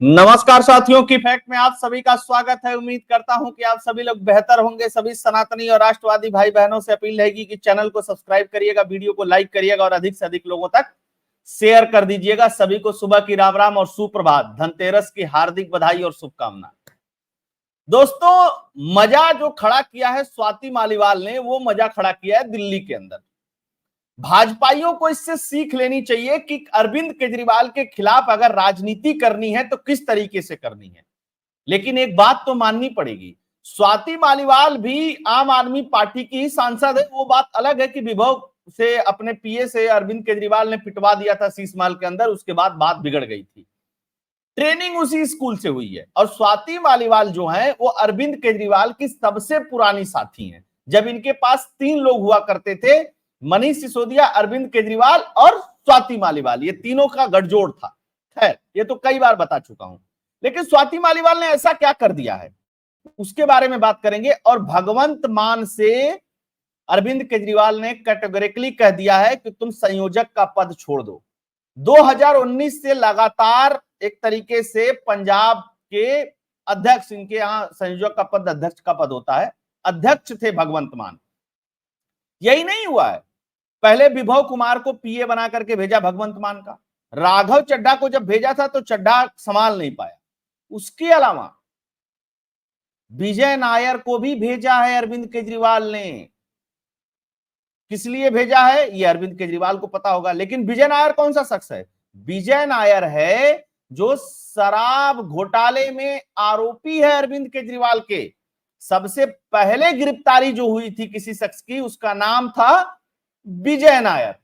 नमस्कार साथियों की फैक्ट में आप सभी का स्वागत है। उम्मीद करता हूं कि आप सभी लोग बेहतर होंगे। सभी सनातनी और राष्ट्रवादी भाई बहनों से अपील रहेगी कि चैनल को सब्सक्राइब करिएगा, वीडियो को लाइक करिएगा और अधिक से अधिक लोगों तक शेयर कर दीजिएगा। सभी को सुबह की राम राम और सुप्रभात, धनतेरस की हार्दिक बधाई और शुभकामना। दोस्तों, मजा जो खड़ा किया है स्वाति मालीवाल ने, वो मजा खड़ा किया है दिल्ली के अंदर। भाजपाइयों को इससे सीख लेनी चाहिए कि अरविंद केजरीवाल के खिलाफ अगर राजनीति करनी है तो किस तरीके से करनी है। लेकिन एक बात तो माननी पड़ेगी, स्वाति मालीवाल भी आम आदमी पार्टी की ही सांसद है। वो बात अलग है कि विभव से, अपने पीए से अरविंद केजरीवाल ने पिटवा दिया था शीशमहल के अंदर, उसके बाद बात बिगड़ गई थी। ट्रेनिंग उसी स्कूल से हुई है और स्वाति मालीवाल जो है वो अरविंद केजरीवाल की सबसे पुरानी साथी हैं। जब इनके पास 3 लोग हुआ करते थे, मनीष सिसोदिया, अरविंद केजरीवाल और स्वाति मालीवाल, ये तीनों का गठजोड़ था। खैर, ये तो कई बार बता चुका हूं, लेकिन स्वाति मालीवाल ने ऐसा क्या कर दिया है उसके बारे में बात करेंगे। और भगवंत मान से अरविंद केजरीवाल ने कैटेगोरिकली कह दिया है कि तुम संयोजक का पद छोड़ दो। 2019 से लगातार एक तरीके से पंजाब के अध्यक्ष, इनके यहां संयोजक का पद अध्यक्ष का पद होता है, अध्यक्ष थे भगवंत मान। यही नहीं हुआ है, पहले विभव कुमार को पीए बना करके भेजा भगवंत मान का। राघव चड्ढा को जब भेजा था तो चड्ढा संभाल नहीं पाया। उसके अलावा विजय नायर को भी भेजा है अरविंद केजरीवाल ने। किस लिए भेजा है ये अरविंद केजरीवाल को पता होगा, लेकिन विजय नायर कौन सा शख्स है? विजय नायर है जो शराब घोटाले में आरोपी है अरविंद केजरीवाल के। सबसे पहले गिरफ्तारी जो हुई थी किसी शख्स की, उसका नाम था विजय नायर।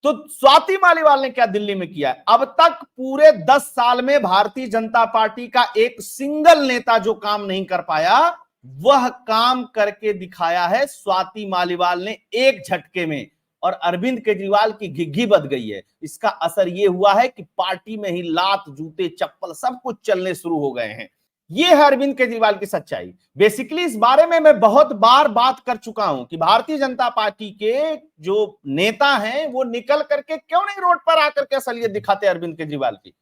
तो स्वाति मालीवाल ने क्या दिल्ली में किया है? अब तक पूरे 10 साल में भारतीय जनता पार्टी का एक सिंगल नेता जो काम नहीं कर पाया, वह काम करके दिखाया है स्वाति मालीवाल ने एक झटके में। और अरविंद केजरीवाल की घिघी बद गई है। इसका असर यह हुआ है कि पार्टी में ही लात, जूते, चप्पल सब कुछ चलने शुरू हो गए हैं। यह है अरविंद केजरीवाल की सच्चाई। बेसिकली इस बारे में मैं बहुत बार बात कर चुका हूं कि भारतीय जनता पार्टी के जो नेता हैं वो निकल करके क्यों नहीं रोड पर आकर के असलियत दिखाते अरविंद केजरीवाल की।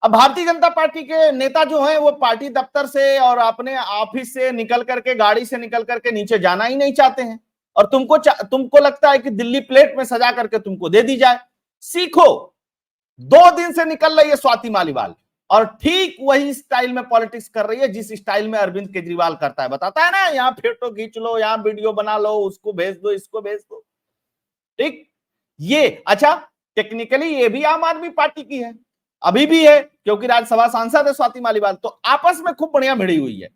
अब भारतीय जनता पार्टी के नेता जो हैं वो पार्टी दफ्तर से और अपने ऑफिस से निकल करके, गाड़ी से निकल करके नीचे जाना ही नहीं चाहते हैं। और तुमको लगता है कि दिल्ली प्लेट में सजा करके तुमको दे दी जाए। सीखो। 2 दिन से निकल रही है स्वाति मालीवाल और ठीक वही स्टाइल में पॉलिटिक्स कर रही है जिस स्टाइल में अरविंद केजरीवाल करता है। बताता है ना, यहां फोटो खींच लो, यहां वीडियो बना लो, उसको भेज दो, इसको भेज दो। ठीक, ये अच्छा, टेक्निकली ये भी आम आदमी पार्टी की है, अभी भी है, क्योंकि राज्यसभा सांसद है स्वाति मालीवाल। तो आपस में खूब बढ़िया भिड़ी हुई है।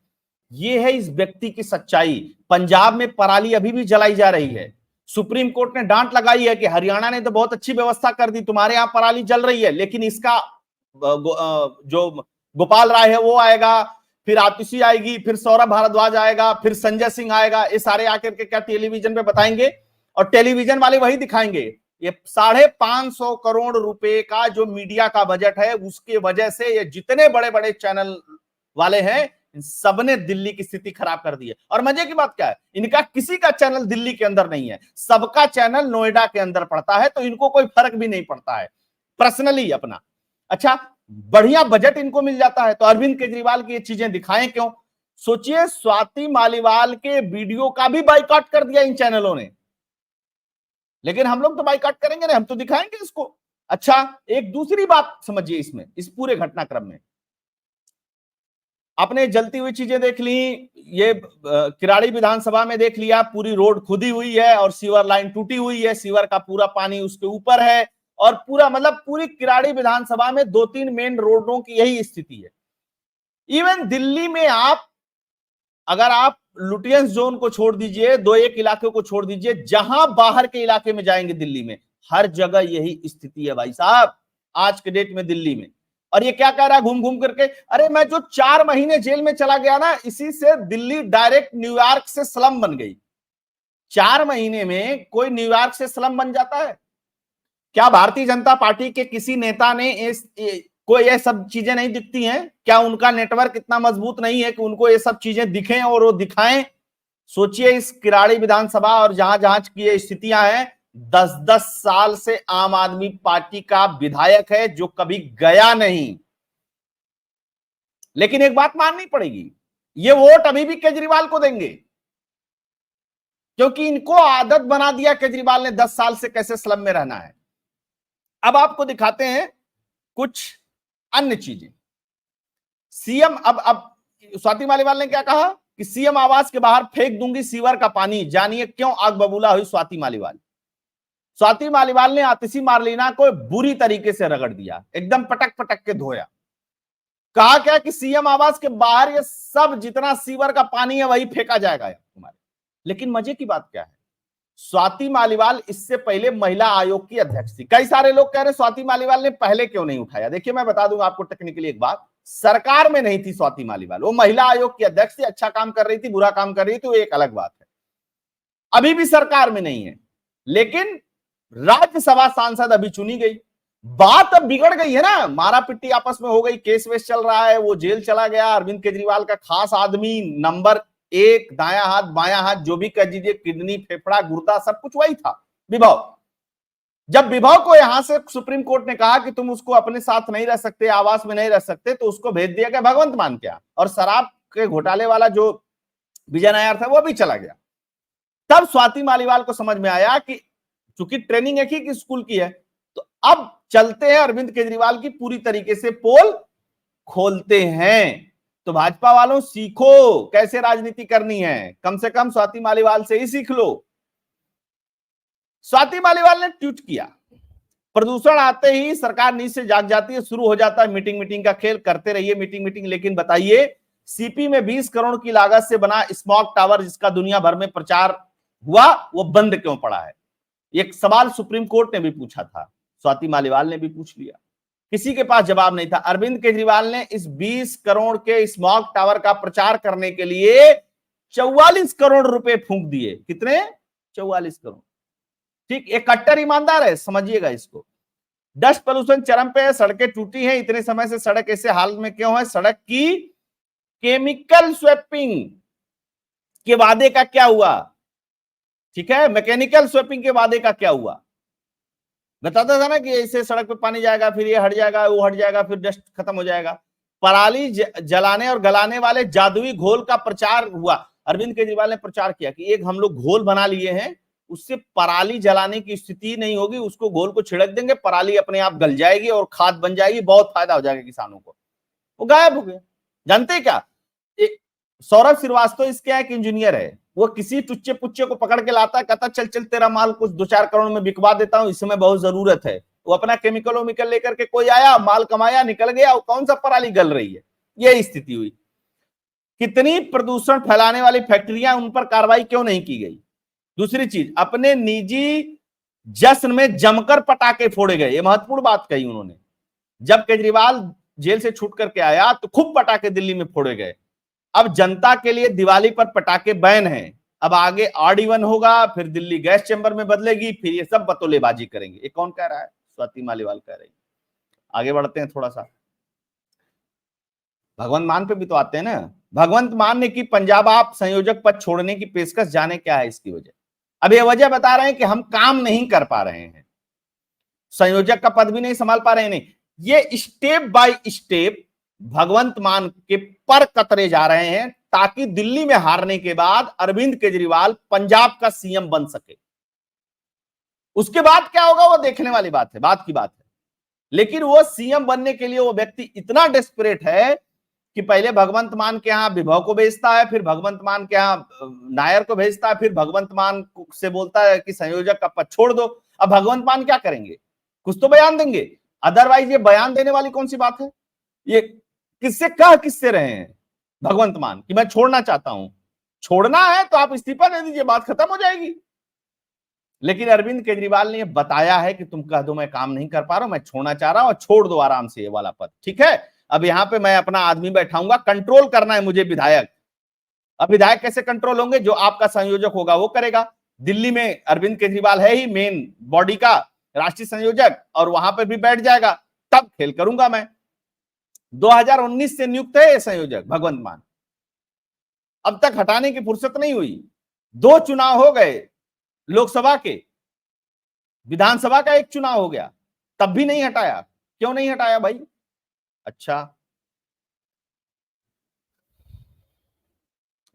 ये है इस व्यक्ति की सच्चाई। पंजाब में पराली अभी भी जलाई जा रही है। सुप्रीम कोर्ट ने डांट लगाई है कि हरियाणा ने तो बहुत अच्छी व्यवस्था कर दी, तुम्हारे यहां पराली जल रही है, लेकिन इसका जो गोपाल राय है वो आएगा, फिर आतिशी आएगी, फिर सौरभ भारद्वाज आएगा, फिर संजय सिंह आएगा। ये सारे आकर के क्या टेलीविजन पे बताएंगे? और टेलीविजन वाले वही दिखाएंगे। ये 550 करोड़ रुपए का जो मीडिया का बजट है, उसके वजह से ये जितने बड़े बड़े चैनल वाले हैं, सबने दिल्ली की स्थिति खराब कर दी है। और मजे की बात क्या है, इनका किसी का चैनल दिल्ली के अंदर नहीं है, सबका चैनल नोएडा के अंदर पड़ता है। तो इनको कोई फर्क भी नहीं पड़ता है पर्सनली अपना। अच्छा, बढ़िया बजट इनको मिल जाता है, तो अरविंद केजरीवाल की ये चीजें दिखाएं क्यों? सोचिए, स्वाति मालीवाल के वीडियो का भी बाइकआउट कर दिया इन चैनलों ने, लेकिन हम लोग तो बाइकआउट करेंगे नहीं, हम तो दिखाएंगे इसको। अच्छा, एक दूसरी बात समझिए इसमें, इस पूरे घटनाक्रम में आपने जलती हुई चीजें देख ली, ये किराड़ी विधानसभा में देख लिया, पूरी रोड खुदी हुई है और सीवर लाइन टूटी हुई है, सीवर का पूरा पानी उसके ऊपर है। और पूरा मतलब पूरी किराड़ी विधानसभा में 2-3 मेन रोडों की यही स्थिति है। इवन दिल्ली में अगर आप लुटियंस जोन को छोड़ दीजिए, 2-1 इलाके को छोड़ दीजिए, जहां बाहर के इलाके में जाएंगे दिल्ली में, हर जगह यही स्थिति है भाई साहब, आज के डेट में दिल्ली में। और ये क्या कह रहा है घूम घूम करके? अरे मैं जो 4 महीने जेल में चला गया ना, इसी से दिल्ली डायरेक्ट न्यूयॉर्क से स्लम बन गई। 4 महीने में कोई न्यूयॉर्क से स्लम बन जाता है? क्या भारतीय जनता पार्टी के किसी नेता ने को ये सब चीजें नहीं दिखती हैं? क्या उनका नेटवर्क इतना मजबूत नहीं है कि उनको ये सब चीजें दिखें और वो दिखाएं? सोचिए, इस किराड़ी विधानसभा और जहां जहां की ये स्थितियां हैं, 10-10 साल से आम आदमी पार्टी का विधायक है जो कभी गया नहीं। लेकिन एक बात माननी पड़ेगी, ये वोट अभी भी केजरीवाल को देंगे, क्योंकि इनको आदत बना दिया केजरीवाल ने 10 साल से कैसे स्लम में रहना है। अब आपको दिखाते हैं कुछ अन्य चीजें। सीएम अब स्वाति मालीवाल ने क्या कहा कि सीएम आवास के बाहर फेंक दूंगी सीवर का पानी, जानिए क्यों आग बबूला हुई स्वाति मालीवाल। स्वाति मालीवाल ने आतिशी मार्लिना को बुरी तरीके से रगड़ दिया, एकदम पटक पटक के धोया। कहा क्या कि सीएम आवास के बाहर ये सब जितना सीवर का पानी है वही फेंका जाएगा तुम्हारे। लेकिन मजे की बात क्या है, स्वाति मालीवाल इससे पहले महिला आयोग की अध्यक्ष थी। कई सारे लोग कह रहे स्वाति मालीवाल ने पहले क्यों नहीं उठाया। देखिए मैं बता दूंगा आपको टेक्निकली एक बात, सरकार में नहीं थी स्वाति मालीवाल, वो महिला आयोग की अध्यक्ष थी। अच्छा काम कर रही थी, बुरा काम कर रही थी, वो एक अलग बात है। अभी भी सरकार में नहीं है, लेकिन राज्यसभा सांसद अभी चुनी गई। बात अब बिगड़ गई है ना, मारा पिट्टी आपस में हो गई, केस वेस चल रहा है, वो जेल चला गया। अरविंद केजरीवाल का खास आदमी नंबर 1, दायां हाथ बायां हाथ जो भी कह दीजिए, किडनी फेफड़ा गुर्दा सब कुछ वही था, विभव। जब विभव को यहां से सुप्रीम कोर्ट ने कहा कि तुम उसको अपने साथ नहीं रह सकते, आवास में नहीं रह सकते, तो उसको भेज दिया गया भगवंत मान के यहाँ। और शराब के घोटाले वाला जो विजय नायर था वो भी चला गया। तब स्वाति मालीवाल को समझ में आया कि चूंकि ट्रेनिंग एक ही स्कूल की है, तो अब चलते हैं अरविंद केजरीवाल की पूरी तरीके से पोल खोलते हैं। तो भाजपा वालों सीखो कैसे राजनीति करनी है, कम से कम स्वाति मालीवाल से ही सीख लो। स्वाति मालीवाल ने ट्वीट किया, प्रदूषण आते ही सरकार नींद से जाग जाती है, शुरू हो जाता है मीटिंग का खेल, करते रहिए मीटिंग। लेकिन बताइए, सीपी में 20 करोड़ की लागत से बना स्मॉग टावर जिसका दुनिया भर में प्रचार हुआ, वो बंद क्यों पड़ा है? एक सवाल सुप्रीम कोर्ट ने भी पूछा था, स्वाति मालीवाल ने भी पूछ लिया, किसी के पास जवाब नहीं था। अरविंद केजरीवाल ने इस 20 करोड़ के स्मॉग टावर का प्रचार करने के लिए 44 करोड़ रुपए फूंक दिए। कितने? 44 करोड़। ठीक, एक कट्टर ईमानदार है, समझिएगा इसको। डस्ट पोल्यूशन चरम पे है, सड़कें टूटी हैं, इतने समय से सड़क ऐसे हाल में क्यों है? सड़क की केमिकल स्वैपिंग के वादे का क्या हुआ? ठीक है, मैकेनिकल स्वैपिंग के वादे का क्या हुआ? बताता था ना कि ऐसे सड़क पे पानी जाएगा, फिर ये हट जाएगा, वो हट जाएगा, फिर डस्ट खत्म हो जाएगा। पराली जलाने और गलाने वाले जादुई घोल का प्रचार हुआ। अरविंद केजरीवाल ने प्रचार किया कि एक हम लोग घोल बना लिए हैं, उससे पराली जलाने की स्थिति नहीं होगी, उसको घोल को छिड़क देंगे, पराली अपने आप गल जाएगी और खाद बन जाएगी, बहुत फायदा हो जाएगा किसानों को। वो गायब हो गए। जानते क्या, सौरभ श्रीवास्तव इसके एक इंजीनियर है, वो किसी टुच्चे पुच्चे को पकड़ के लाता है, कहता चल चल तेरा माल कुछ 2-4 करोड़ में बिकवा देता हूं, इसमें बहुत जरूरत है। वो अपना केमिकल वेमिकल लेकर के कोई आया, माल कमाया, निकल गया, और कौन सा पराली गल रही है। यही स्थिति हुई। कितनी प्रदूषण फैलाने वाली फैक्ट्रियां, उन पर कार्रवाई क्यों नहीं की गई? दूसरी चीज, अपने निजी जश्न में जमकर पटाखे फोड़े गए, ये महत्वपूर्ण बात कही उन्होंने। जब केजरीवाल जेल से छूट करके आया तो खूब पटाखे दिल्ली में फोड़े गए। अब जनता के लिए दिवाली पर पटाखे बैन हैं, अब आगे ऑड इवन होगा, फिर दिल्ली गैस चैम्बर में बदलेगी, फिर ये सब बतौलेबाजी करेंगे। ये कौन कह रहा है? स्वाति मालीवाल कह रही। आगे बढ़ते हैं थोड़ा सा, भगवंत मान पे भी तो आते हैं ना। भगवंत मान ने की पंजाब आप संयोजक पद छोड़ने की पेशकश, जाने क्या है इसकी वजह। अब ये वजह बता रहे हैं कि हम काम नहीं कर पा रहे हैं, संयोजक का पद भी नहीं संभाल पा रहे हैं। नहीं, ये स्टेप बाय स्टेप भगवंत मान के पर कतरे जा रहे हैं, ताकि दिल्ली में हारने के बाद अरविंद केजरीवाल पंजाब का सीएम बन सके। उसके बाद क्या होगा वो देखने वाली बात है, बात की बात है। लेकिन वो सीएम बनने के लिए वो व्यक्ति इतना डेस्परेट है कि पहले भगवंत मान के यहां विभव को भेजता है, फिर भगवंत मान के यहां नायर को भेजता है, फिर भगवंत मान से बोलता है कि संयोजक का पद छोड़ दो। अब भगवंत मान क्या करेंगे? कुछ तो बयान देंगे, अदरवाइज ये बयान देने वाली कौन सी बात है? ये किससे रहे हैं भगवंत मान कि मैं छोड़ना चाहता हूं? छोड़ना है तो आप इस्तीफा दे दीजिए, बात खत्म हो जाएगी। लेकिन अरविंद केजरीवाल ने बताया है कि तुम कह दो मैं काम नहीं कर पा रहा हूं, मैं छोड़ना चाह रहा हूं, और छोड़ दो आराम से ये वाला पद, ठीक है? अब यहां पे मैं अपना आदमी बैठाऊंगा, कंट्रोल करना है मुझे विधायक। अब विधायक कैसे कंट्रोल होंगे? जो आपका संयोजक होगा वो करेगा। दिल्ली में अरविंद केजरीवाल है ही मेन बॉडी का राष्ट्रीय संयोजक, और वहां पर भी बैठ जाएगा, तब खेल करूंगा मैं। 2019 से नियुक्त है ये संयोजक भगवंत मान, अब तक हटाने की फुर्सत नहीं हुई। 2 चुनाव हो गए, लोकसभा के, विधानसभा का 1 चुनाव हो गया, तब भी नहीं हटाया। क्यों नहीं हटाया भाई? अच्छा,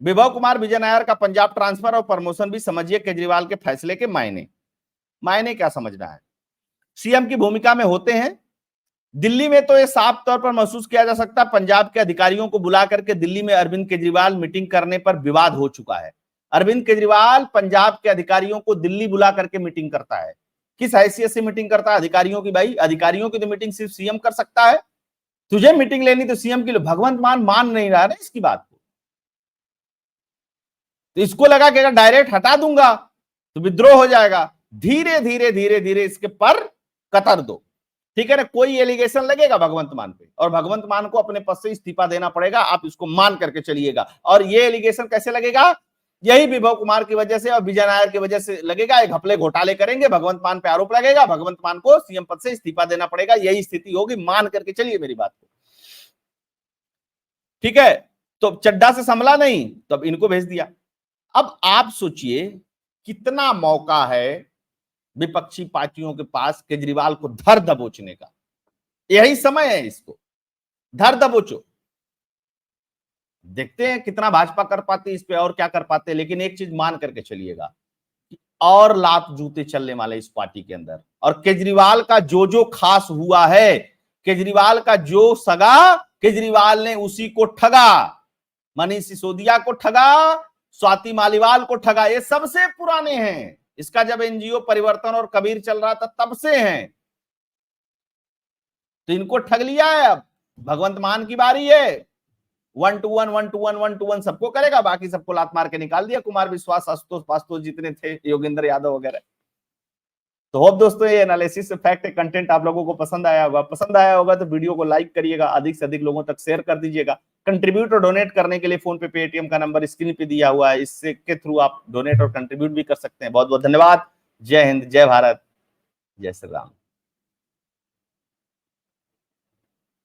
विभव कुमार विजय नायर का पंजाब ट्रांसफर और प्रमोशन भी समझिए केजरीवाल के फैसले के मायने क्या समझना है। सीएम की भूमिका में होते हैं। दिल्ली में तो ये साफ तौर पर महसूस किया जा सकता है, पंजाब के अधिकारियों को बुला करके दिल्ली में अरविंद केजरीवाल मीटिंग करने पर विवाद हो चुका है। अरविंद केजरीवाल पंजाब के अधिकारियों को दिल्ली बुला करके मीटिंग करता है। किस हैसियत से मीटिंग करता है? अधिकारियों की। भाई अधिकारियों की तो मीटिंग सिर्फ सीएम कर सकता है। तुझे मीटिंग लेनी तो सीएम की लो। भगवंत मान नहीं रहा ना इसकी बात को, तो इसको लगा कि अगर डायरेक्ट हटा दूंगा तो विद्रोह हो जाएगा। धीरे धीरे धीरे धीरे इसके पर कतर दो, ठीक है ना। कोई एलिगेशन लगेगा भगवंत मान पे और भगवंत मान को अपने पद से इस्तीफा देना पड़ेगा। आप इसको मान करके चलिएगा। और ये एलिगेशन कैसे लगेगा? यही विभव कुमार की वजह से और विजय नायर की वजह से लगेगा। एक घपले घोटाले करेंगे, भगवंत मान पे आरोप लगेगा, भगवंत मान को सीएम पद से इस्तीफा देना पड़ेगा। यही स्थिति होगी, मान करके चलिए मेरी बात को, ठीक है। तो चड्डा से संभला नहीं, तब इनको भेज दिया। अब आप सोचिए कितना मौका है विपक्षी पार्टियों के पास केजरीवाल को धर दबोचने का। यही समय है, इसको धर दबोचो। देखते हैं कितना भाजपा कर पाते इस पे और क्या कर पाते। लेकिन एक चीज मान करके चलिएगा, और लात जूते चलने वाले इस पार्टी के अंदर। और केजरीवाल का जो खास हुआ है, केजरीवाल का जो सगा, केजरीवाल ने उसी को ठगा। मनीष सिसोदिया को ठगा, स्वाति मालीवाल को ठगा। ये सबसे पुराने हैं। इसका जब एनजीओ परिवर्तन और कबीर चल रहा था तब से हैं, तो इनको ठग लिया है। अब भगवंत मान की बारी है। 1 to 1 1 to 1 1 to 1 सबको करेगा, बाकी सबको लात मार के निकाल दिया। कुमार विश्वास, आशुतोष जितने थे, योगेंद्र यादव वगैरह। तो होप दोस्तों ये एनालिसिस फैक्ट कंटेंट आप लोगों को पसंद आया होगा तो वीडियो को लाइक करिएगा, अधिक से अधिक लोगों तक शेयर कर दीजिएगा। कंट्रीब्यूट और डोनेट करने के लिए फोन पे पेटीएम का नंबर स्क्रीन पे दिया हुआ है, इससे के थ्रू आप डोनेट और कंट्रीब्यूट भी कर सकते हैं। बहुत बहुत धन्यवाद। जय हिंद, जय भारत, जय श्री राम।